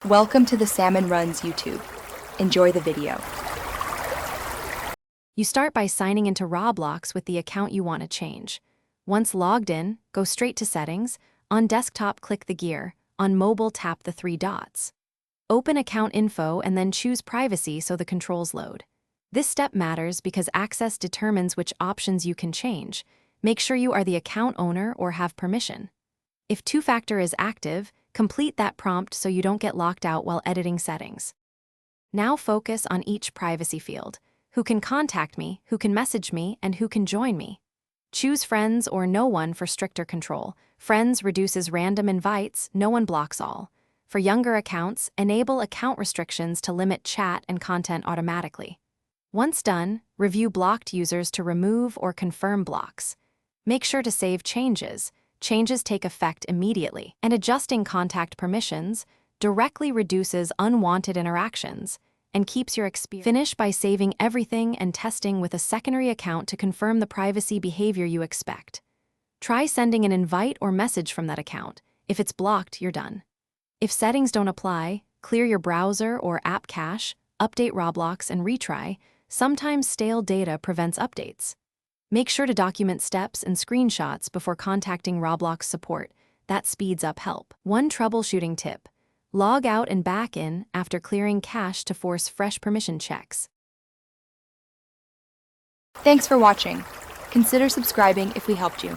Welcome to the Salmon Runs YouTube. Enjoy the video. You start by signing into Roblox with the account you want to change. Once logged in, go straight to Settings. On desktop, click the gear. On mobile, tap the three dots. Open Account Info and then choose Privacy so the controls load. This step matters because access determines which options you can change. Make sure you are the account owner or have permission. If two-factor is active, complete that prompt so you don't get locked out while editing settings. Now focus on each privacy field. Who can contact me, who can message me, and who can join me. Choose friends or no one for stricter control. Friends reduces random invites, no one blocks all. For younger accounts, enable account restrictions to limit chat and content automatically. Once done, review blocked users to remove or confirm blocks. Make sure to save changes. Changes take effect immediately, and adjusting contact permissions directly reduces unwanted interactions and keeps your experience. Finish by saving everything and testing with a secondary account to confirm the privacy behavior you expect. Try sending an invite or message from that account. If it's blocked, you're done. If settings don't apply, clear your browser or app cache, update Roblox, and retry. Sometimes stale data prevents updates. Make sure to document steps and screenshots before contacting Roblox support. That speeds up help. One troubleshooting tip: log out and back in after clearing cache to force fresh permission checks. Thanks for watching. Consider subscribing if we helped you.